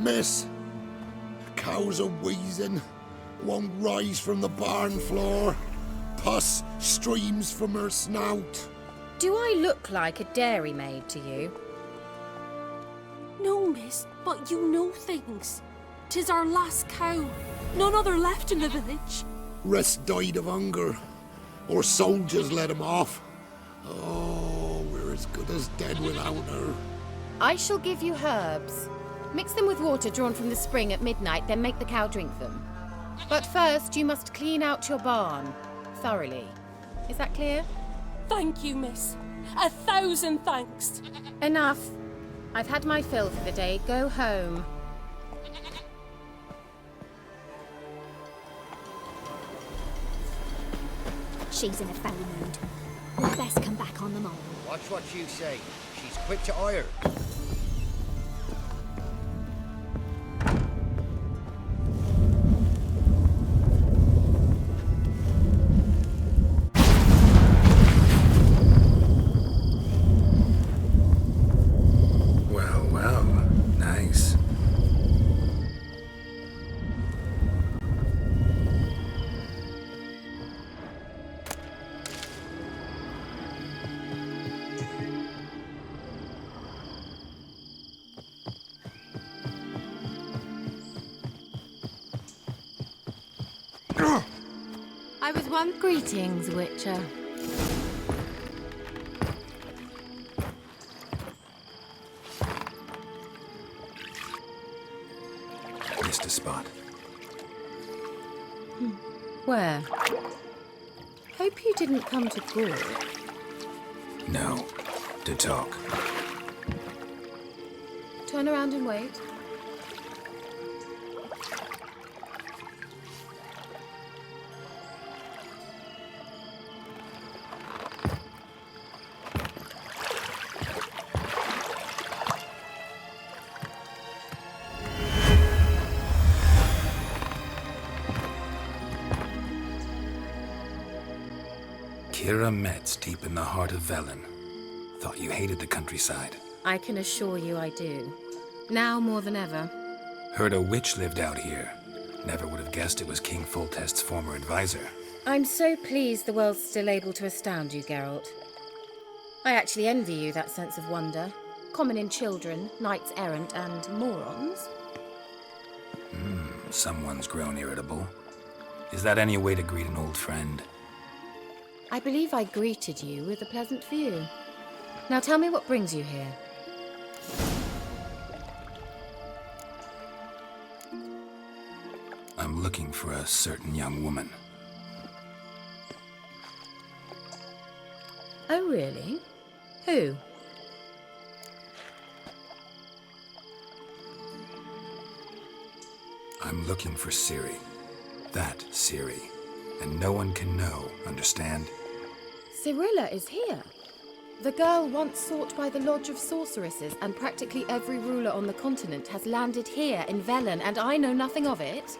miss. Cows are wheezing, won't rise from the barn floor. Pus streams from her snout. Do I look like a dairymaid to you? No, miss, but you know things. 'Tis our last cow. None other left in the village. Rest died of hunger, or soldiers let him off. Oh, we're as good as dead without her. I shall give you herbs. Mix them with water drawn from the spring at midnight, then make the cow drink them. But first, you must clean out your barn thoroughly. Is that clear? Thank you, miss. 1,000 thanks. Enough. I've had my fill for the day. Go home. She's in a foul mood. We'd best come back on the morrow. Watch what you say. She's quick to ire. Well, nice. I was once... Greetings, Witcher. Missed a spot. Where? Hope you didn't come to Gaul. No. To talk. Turn around and wait. Kira Metz, deep in the heart of Velen. Thought you hated the countryside. I can assure you I do. Now more than ever. Heard a witch lived out here. Never would have guessed it was King Foltest's former advisor. I'm so pleased the world's still able to astound you, Geralt. I actually envy you that sense of wonder. Common in children, knights errant, and morons. Someone's grown irritable. Is that any way to greet an old friend? I believe I greeted you with a pleasant view. Now tell me what brings you here. I'm looking for a certain young woman. Oh, really? Who? I'm looking for Ciri. That Ciri. And no one can know, understand? Cirilla is here. The girl once sought by the Lodge of Sorceresses, and practically every ruler on the continent has landed here in Velen, and I know nothing of it.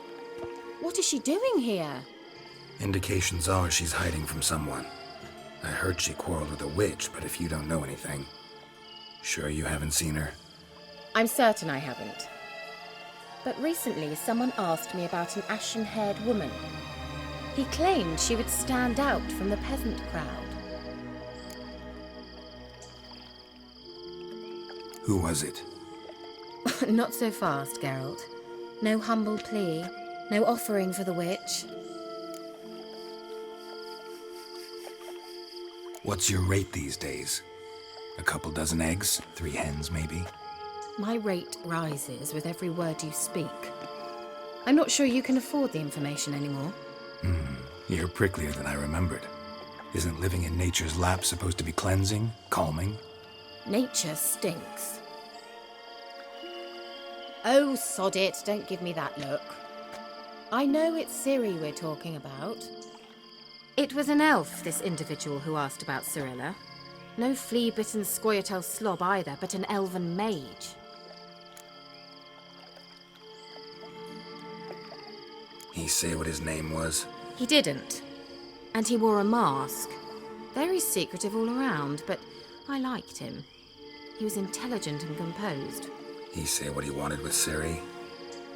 What is she doing here? Indications are she's hiding from someone. I heard she quarreled with a witch, but if you don't know anything... Sure you haven't seen her? I'm certain I haven't. But recently someone asked me about an ashen-haired woman. He claimed she would stand out from the peasant crowd. Who was it? Not so fast, Geralt. No humble plea, no offering for the witch. What's your rate these days? A couple dozen eggs? 3 hens, maybe? My rate rises with every word you speak. I'm not sure you can afford the information anymore. You're pricklier than I remembered. Isn't living in nature's lap supposed to be cleansing, calming? Nature stinks. Oh, sod it, don't give me that look. I know it's Ciri we're talking about. It was an elf, this individual who asked about Cirilla. No flea-bitten Scoia'tael slob either, but an elven mage. He say what his name was? He didn't. And he wore a mask. Very secretive all around, but I liked him. He was intelligent and composed. He say what he wanted with Ciri?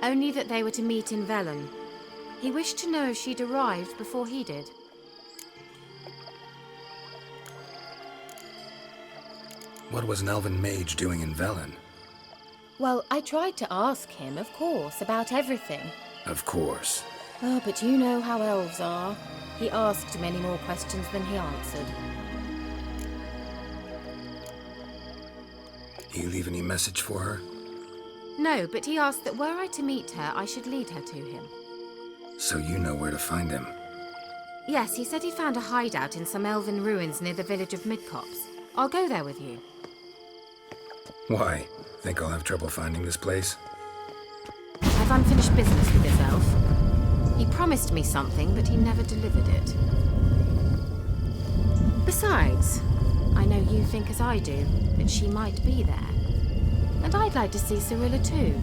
Only that they were to meet in Velen. He wished to know if she'd arrived before he did. What was an elven mage doing in Velen? Well, I tried to ask him, of course, about everything. Of course. Oh, but you know how elves are. He asked many more questions than he answered. You leave any message for her? No, but he asked that were I to meet her, I should lead her to him. So you know where to find him. Yes, he said he found a hideout in some elven ruins near the village of Midcopse. I'll go there with you. Why? Think I'll have trouble finding this place? I've unfinished business with this elf. He promised me something, but he never delivered it. Besides, I know you think as I do, that she might be there. And I'd like to see Cyrilla too.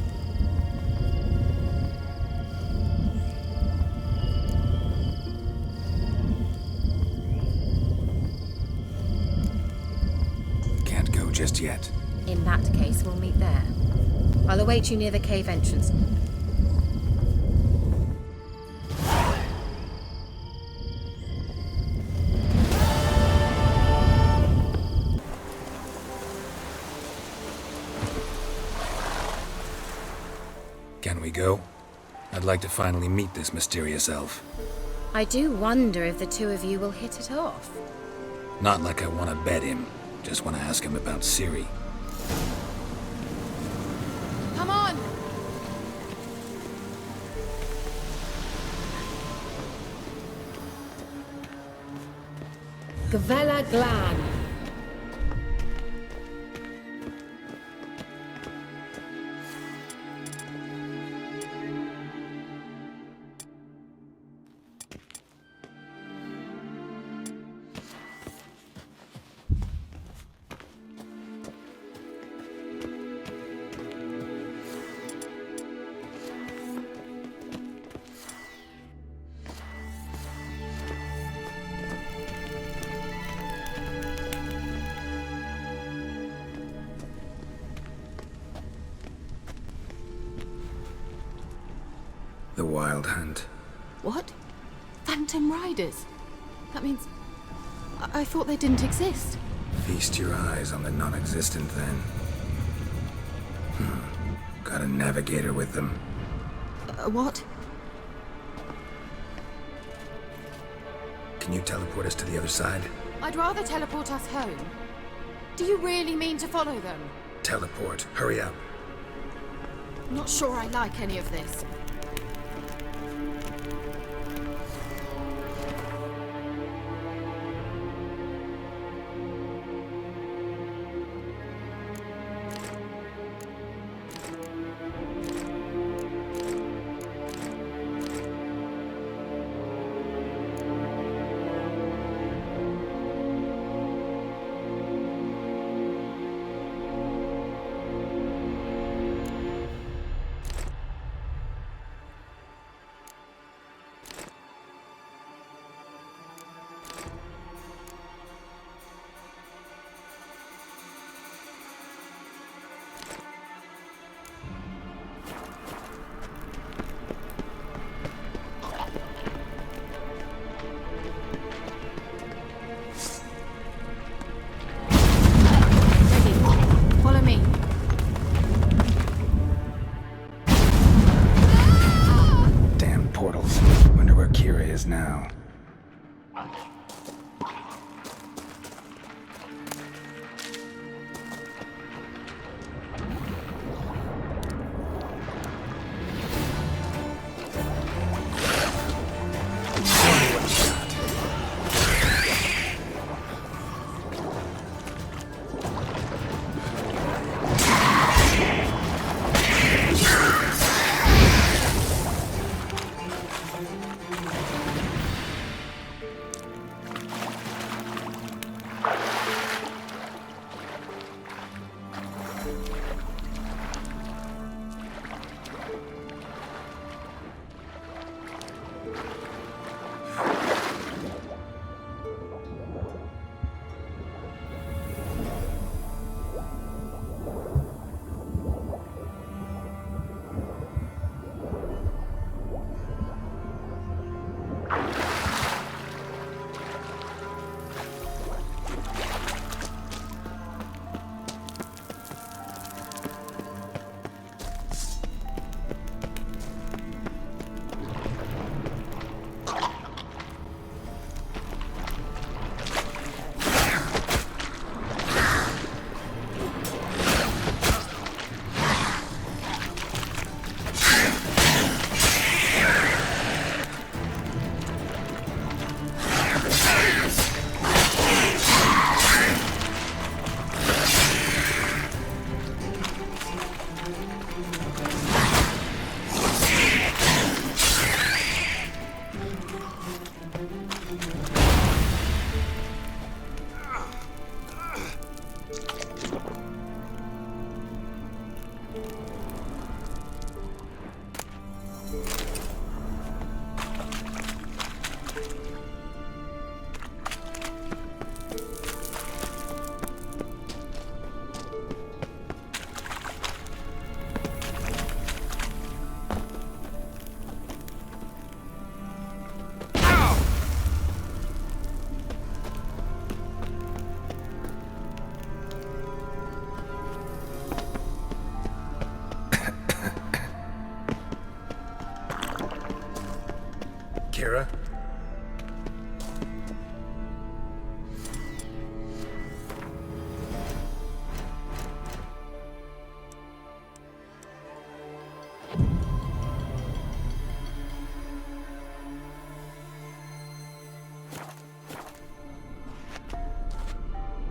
Can't go just yet. In that case, we'll meet there. I'll await you near the cave entrance. Can we go? I'd like to finally meet this mysterious elf. I do wonder if the two of you will hit it off. Not like I want to bet him. Just want to ask him about Ciri. Come on! Gavella Glan. The Wild Hunt. What? Phantom Riders? That means... I thought they didn't exist. Feast your eyes on the non-existent then. Got a navigator with them. What? Can you teleport us to the other side? I'd rather teleport us home. Do you really mean to follow them? Teleport. Hurry up. Not sure I like any of this.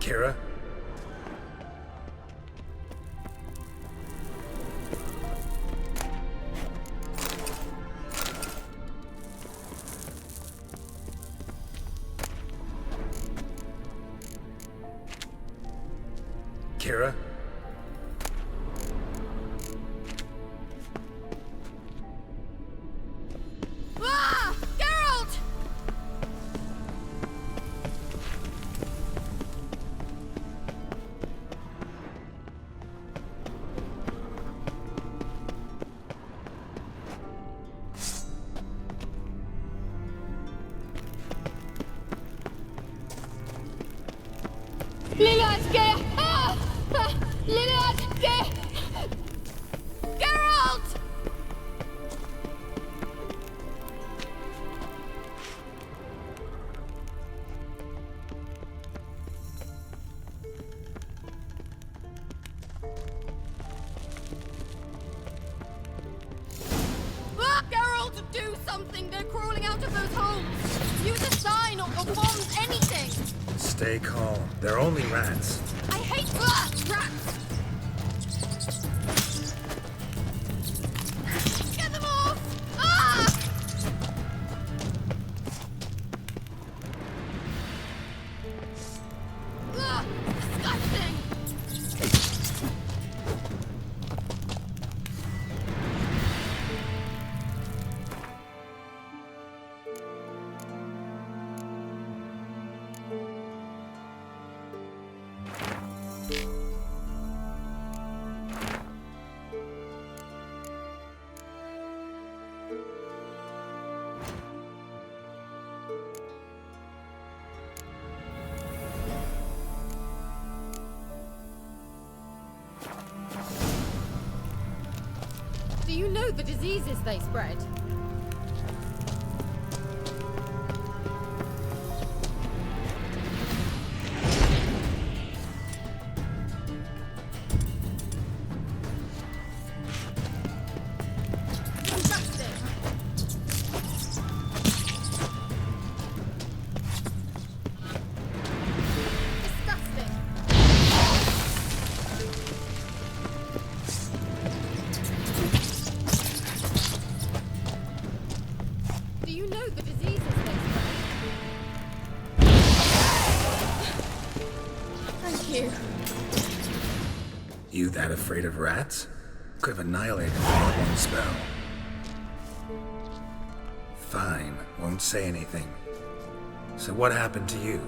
Kira? Kira? Ah! Geralt! Liliad, get! Ah! Ah! Liliad, get! Geralt! Ah! Geralt, do something! They're crawling out of those holes! Use a sign or bombs, anything! Stay calm. They're only rats. I hate rats! Get them off! Ah! Ugh, disgusting! Do you know the diseases they spread? Disgusting! Disgusting! Do you know the diseases they spread? Thank you. You that afraid of rats? Could have annihilated them in one spell. Fine, won't say anything. So what happened to you?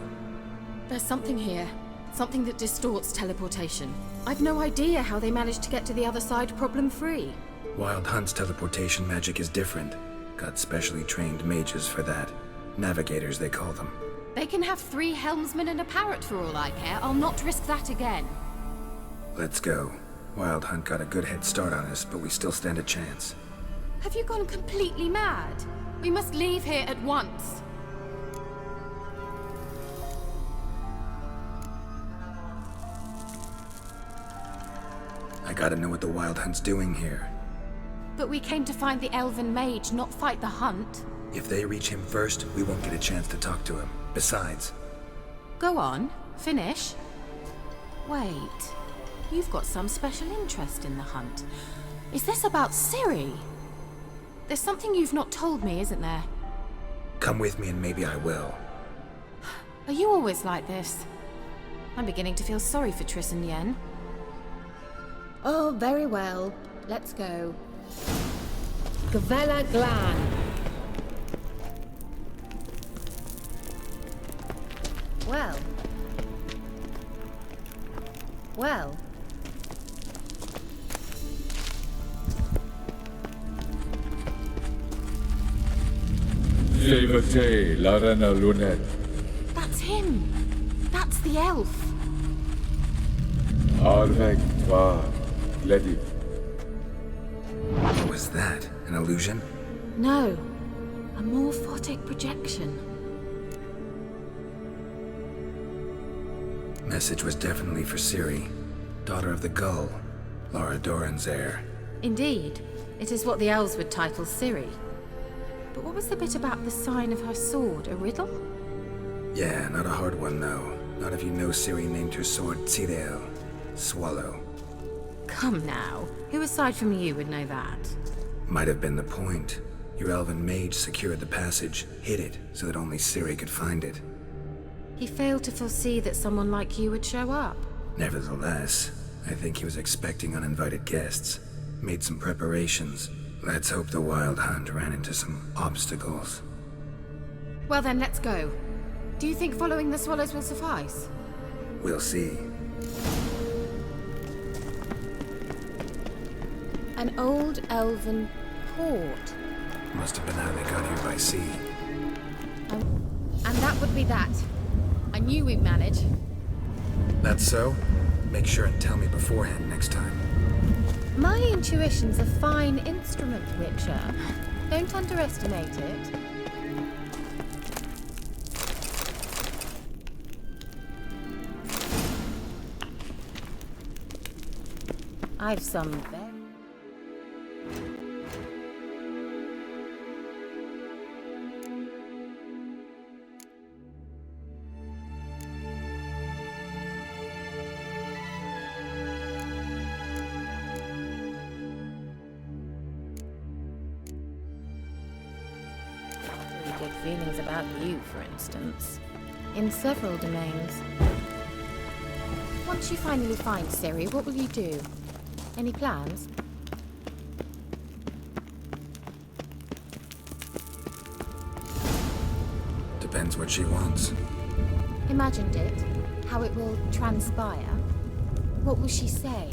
There's something here. Something that distorts teleportation. I've no idea how they managed to get to the other side problem-free. Wild Hunt's teleportation magic is different. Got specially trained mages for that. Navigators, they call them. They can have 3 helmsmen and a parrot for all I care. I'll not risk that again. Let's go. Wild Hunt got a good head start on us, but we still stand a chance. Have you gone completely mad? We must leave here at once. I gotta know what the Wild Hunt's doing here. But we came to find the elven mage, not fight the hunt. If they reach him first, we won't get a chance to talk to him. Besides, Go on, finish. Wait, you've got some special interest in the hunt. Is this about Ciri? There's something you've not told me, isn't there? come with me and maybe I will. Are you always like this? I'm beginning to feel sorry for Triss and Yen. Oh, very well. Let's go. Gavella Glan. Well. Well. Silvete, Larena Lunet. That's him! That's the elf! Arvek Twa, Gledi. What was that? An illusion? No, a morphotic projection. Message was definitely for Ciri, daughter of the Gull, Lara Doran's heir. Indeed, it is what the elves would title Ciri. But what was the bit about the sign of her sword? A riddle? Yeah, not a hard one though. Not if you know Ciri named her sword Tirel, swallow. Come now. Who aside from you would know that? Might have been the point. Your elven mage secured the passage, hid it, so that only Ciri could find it. He failed to foresee that someone like you would show up. Nevertheless, I think he was expecting uninvited guests. Made some preparations. Let's hope the Wild Hunt ran into some obstacles. Well then, let's go. Do you think following the swallows will suffice? We'll see. An old elven port. Must have been how they got here by sea. And that would be that. I knew we'd manage. That's so? Make sure and tell me beforehand next time. My intuition's a fine instrument, Witcher. Don't underestimate it. I've some very... good feelings about you, for instance. In several domains. Once you finally find Ciri, what will you do? Any plans? Depends what she wants. Imagined it? How it will transpire? What will she say?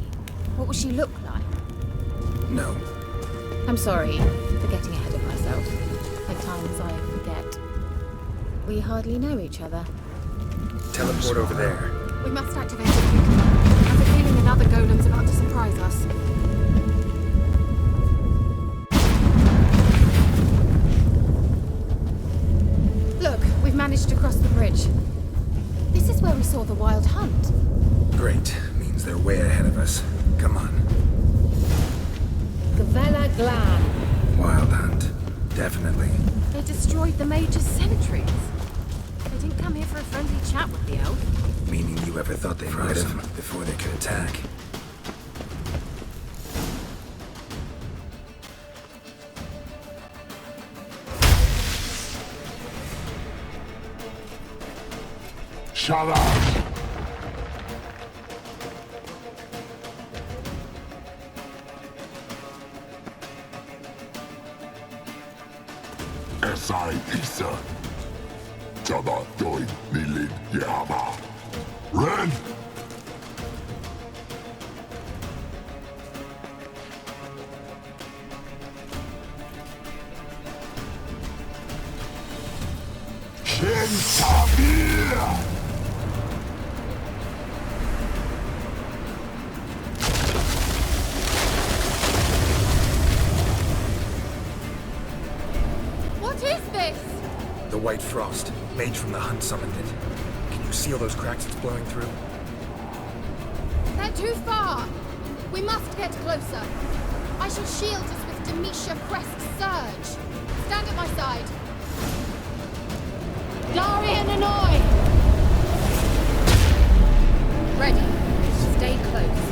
What will she look like? No. I'm sorry for getting ahead of myself. At times I forget. We hardly know each other. Teleport over there. We must activate it. I have a feeling another golem's about to surprise us. Look, we've managed to cross the bridge. This is where we saw the Wild Hunt. Great. Means they're way ahead of us. Come on. Gavella Glan. Wild Hunt. Definitely. They destroyed the Mage's sentries. They didn't come here for a friendly chat with the elf. Meaning you ever thought they might have before they could attack? Shut up! Esai Isa. Jada Doi Nilin Yama. Ren! Shin Tabir! What is this? The White Frost. Mage from the Hunt summoned it. Can you see all those cracks it's blowing through? They're too far. We must get closer. I shall shield us with Demetia Crest's surge. Stand at my side. Darian Annoy! Ready. Stay close.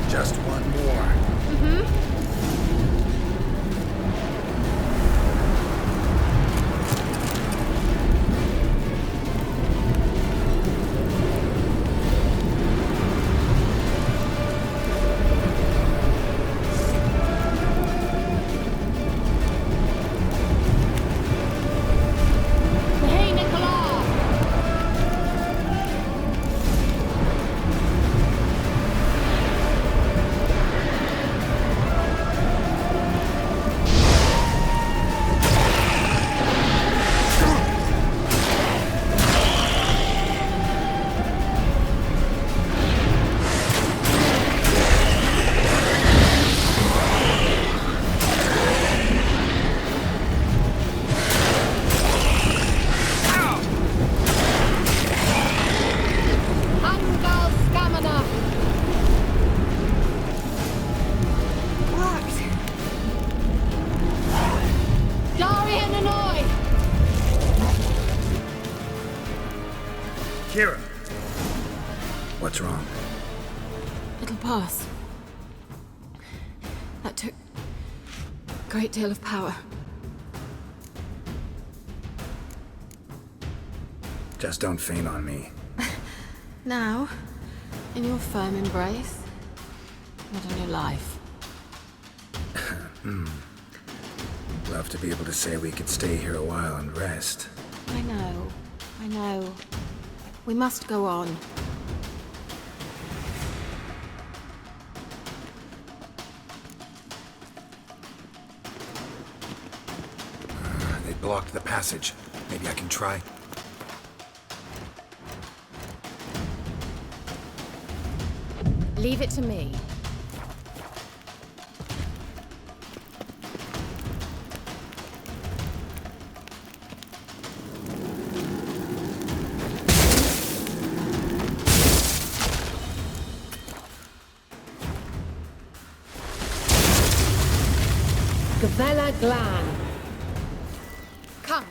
Just one more. Hey, Nicola! Angal Stamina! What? Darian Hanoi! Kira! What's wrong? It'll pass. That took a great deal of power. Just don't faint on me. Now, in your firm embrace, not in your life. Love to be able to say we could stay here a while and rest. I know. We must go on. They blocked the passage. Maybe I can try. Leave it to me. Gavella Glan. Come.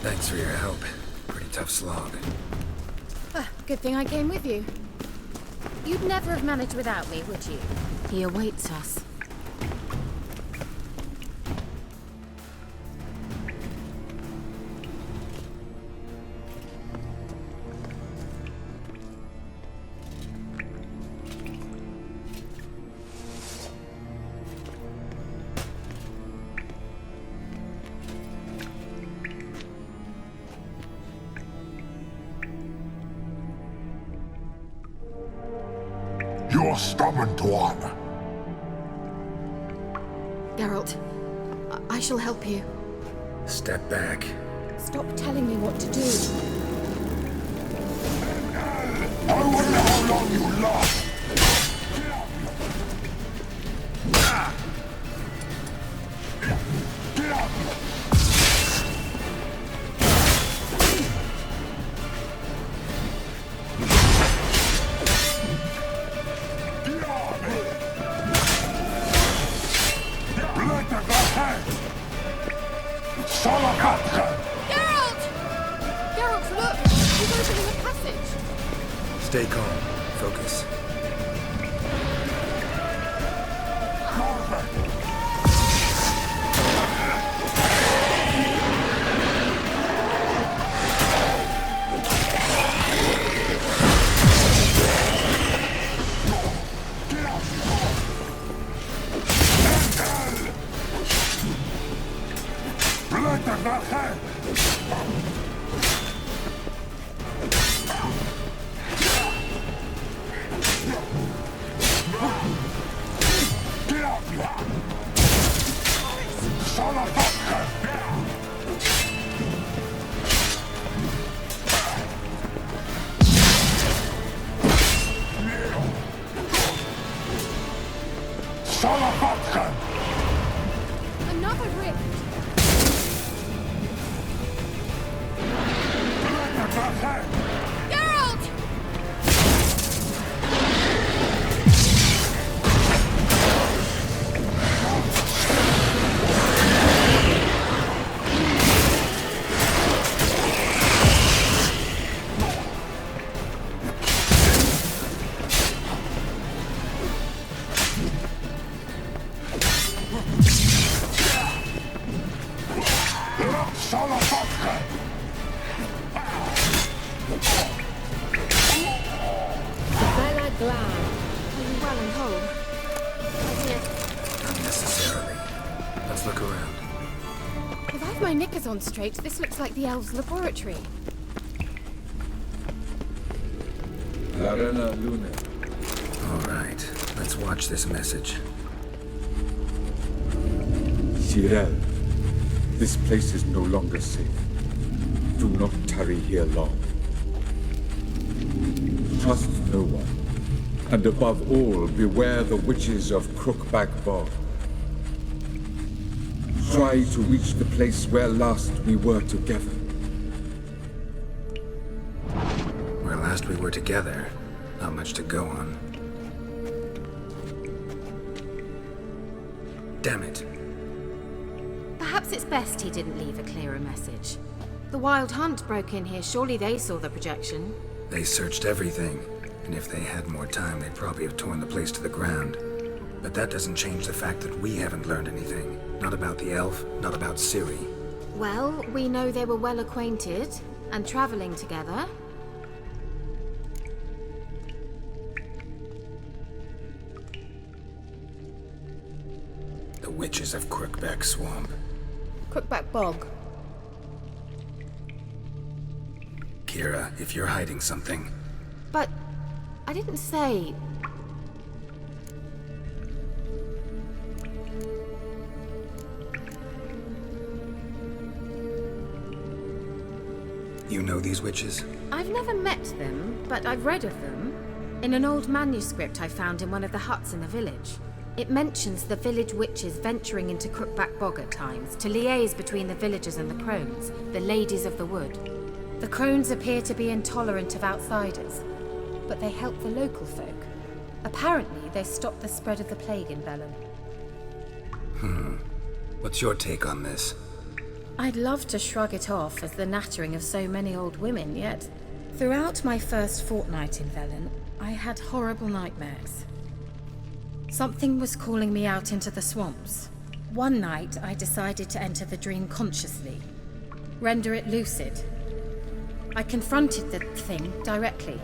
Thanks for your help. Pretty tough slog. Good thing I came with you. You'd never have managed without me, would you? He awaits us. You're stubborn, Tuan. Geralt, I shall help you. Step back. Stop telling me what to do. I wonder how long you last. Geralt, look! He's opening a passage! Stay calm. Focus. Another rift! Geralt! Bella glad. Are you well and whole? Unnecessarily. Let's look around. If I've my knickers on straight, this looks like the elves' laboratory. Larena Luna. All right, let's watch this message. Cyril, this place is no longer safe. Do not tarry here long. Trust no one. And above all, beware the witches of Crookback Bog. Try to reach the place where last we were together. Where last we were together, not much to go on. Damn it. Perhaps it's best he didn't leave a clearer message. The Wild Hunt broke in here. Surely they saw the projection. They searched everything, and if they had more time, they'd probably have torn the place to the ground. But that doesn't change the fact that we haven't learned anything. Not about the elf, not about Ciri. Well, we know they were well acquainted and traveling together. The witches of Crookback Swamp. Crookback Bog. Kira, if you're hiding something, But I didn't say. you know these witches? I've never met them, but I've read of them. In an old manuscript I found in one of the huts in the village. It mentions the village witches venturing into Crookback Bog at times to liaise between the villagers and the crones, the ladies of the wood. The crones appear to be intolerant of outsiders, but they help the local folk. Apparently, they stopped the spread of the plague in Velen. What's your take on this? I'd love to shrug it off as the nattering of so many old women, yet throughout my first fortnight in Velen, I had horrible nightmares. Something was calling me out into the swamps. One night, I decided to enter the dream consciously, render it lucid. I confronted the thing directly.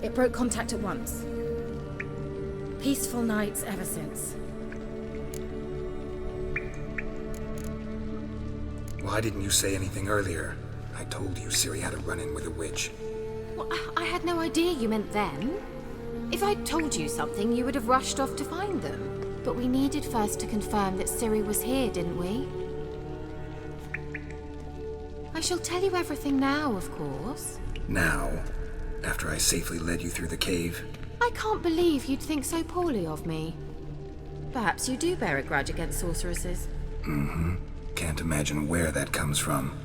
It broke contact at once. Peaceful nights ever since. Why didn't you say anything earlier? I told you Ciri had a run-in with a witch. Well, I had no idea you meant then. If I'd told you something, you would have rushed off to find them. But we needed first to confirm that Ciri was here, didn't we? I shall tell you everything now, of course. Now, after I safely led you through the cave. I can't believe you'd think so poorly of me. Perhaps you do bear a grudge against sorceresses. Can't imagine where that comes from.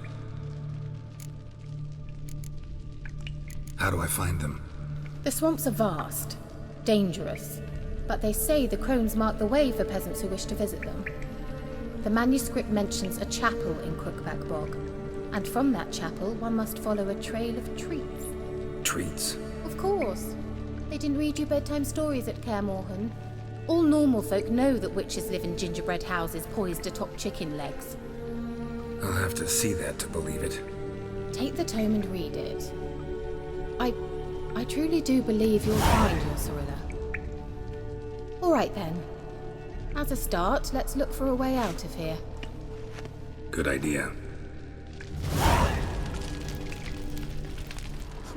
How do I find them? The swamps are vast, dangerous, but they say the crones mark the way for peasants who wish to visit them. The manuscript mentions a chapel in Crookback Bog, and from that chapel one must follow a trail of treats. Treats? Of course. They didn't read you bedtime stories at Kaer Morhen. All normal folk know that witches live in gingerbread houses poised atop chicken legs. I'll have to see that to believe it. Take the tome and read it. I truly do believe you'll find your Cirilla. All right then. As a start, let's look for a way out of here. Good idea.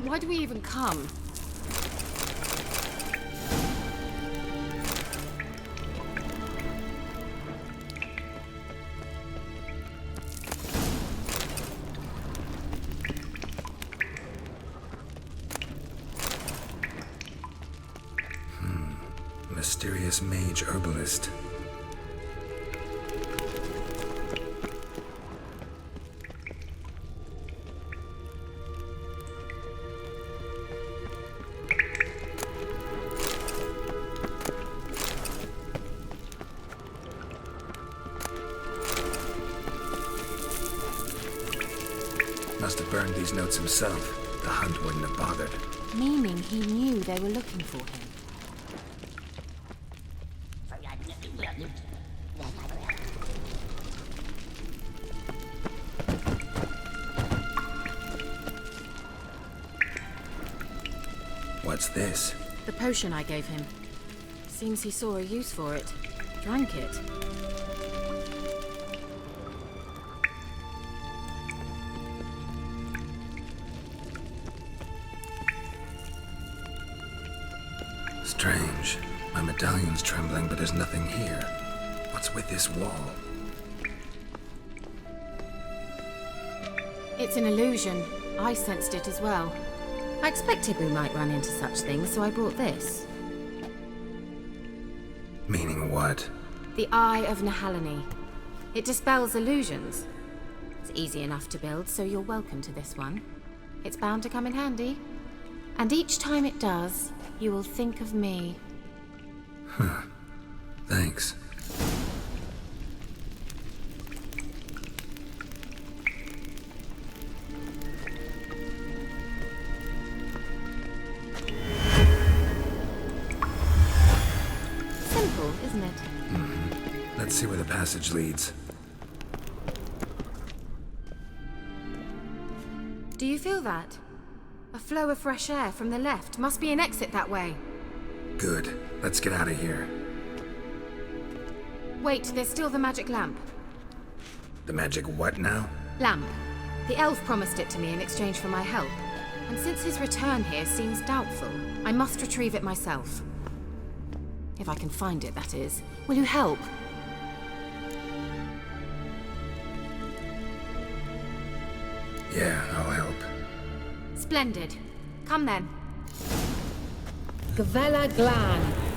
Why do we even come? Mysterious mage herbalist. must have burned these notes himself. The hunt wouldn't have bothered. Meaning he knew they were looking for him. What's this? The potion I gave him. Seems he saw a use for it. Drank it. Strange. My medallion's trembling, but there's nothing here. What's with this wall? It's an illusion. I sensed it as well. I expected we might run into such things, so I brought this. Meaning what? The Eye of Nehaleni. It dispels illusions. It's easy enough to build, so you're welcome to this one. It's bound to come in handy. And each time it does, you will think of me. Huh. Thanks. Simple, isn't it? Let's see where the passage leads. Do you feel that? A flow of fresh air from the left. Must be an exit that way. Good. Let's get out of here. Wait, there's still the magic lamp. The magic what now? Lamp. The elf promised it to me in exchange for my help. And since his return here seems doubtful, I must retrieve it myself. If I can find it, that is. Will you help? Yeah, I'll help. Splendid. Come then. Gavella Glan.